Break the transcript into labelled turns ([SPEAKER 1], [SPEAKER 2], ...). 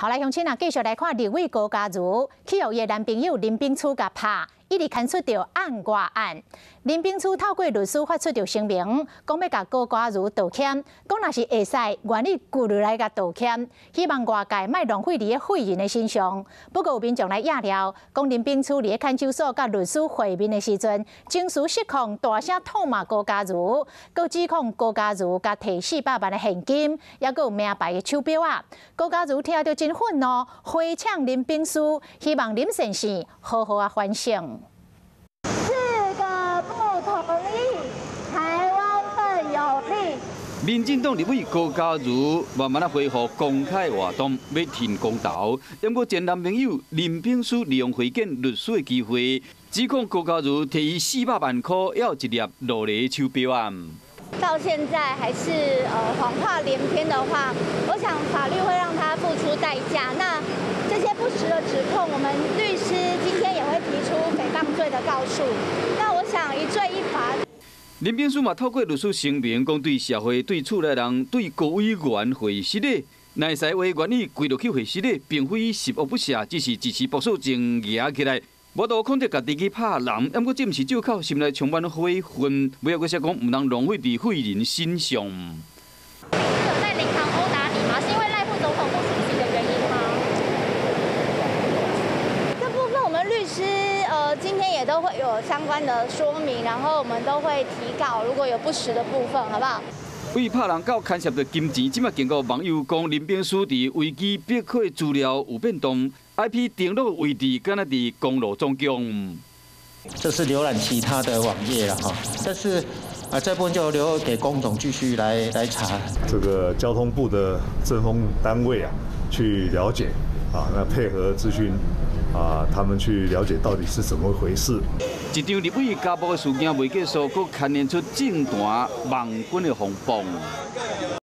[SPEAKER 1] 好，来乡亲啊，继续来看立委高嘉瑜，去互伊的男朋友林炳初甲拍，一直牵出着案外案。林炳初透过律师发出着声明，讲要甲高嘉瑜道歉，讲若是会使，愿意跪落来甲道歉，希望外界莫浪费伫咧废人的身上。不过有民众来压料，讲林炳初伫咧看守所甲律师会面的时阵，情绪失控，大声痛骂高嘉瑜，佮指控高嘉瑜甲摕400万的现金，也佮有名牌的手表啊。高嘉瑜听到真愤怒，回呛林炳书，希望林先生好好啊反省。
[SPEAKER 2] 民进党立委高嘉瑜慢慢恢复公开活动，要挺公道。因过前男朋友林炳书利用会见律师的机会，指控高嘉瑜摕伊400万块，要一粒落嚟手表啊。
[SPEAKER 3] 到现在还是谎话连篇的话，我想法律会让他付出代价。那这些不实的指控，我们律师今天也会提出诽谤罪的告诉。那我想一罪一罚。
[SPEAKER 2] 林炳书嘛透过律师声明，讲对社会、对厝内人、对高委员会室内，若会使话愿意跪落去会室内，并非十恶不赦，只是一时保守情压起来。无道控制家己去拍人，不过这毋是借口，心内充满悔恨。不要搁说讲唔能浪费伫废人身上。
[SPEAKER 3] 有在灵堂殴打你吗？是因为赖副总统不出席的原因吗？这部分我们律师今天也都会有相关的说明，然后我们都会提告，如果有不实的部分，好不好？
[SPEAKER 2] 为拍人到牵涉到金钱，即马经过网友讲林炳书伫维基百科资料有变动 ，IP 登录位置敢若伫公路中间。
[SPEAKER 4] 这是浏览其他的网页了哈，但是这部分就留给公总继续来查。
[SPEAKER 5] 这个交通部的政风单位啊，去了解啊，那配合资讯。他们去了解到底是怎么回事。
[SPEAKER 2] 一场立委家暴的事件未结束，佫牵连出政坛网军的风暴。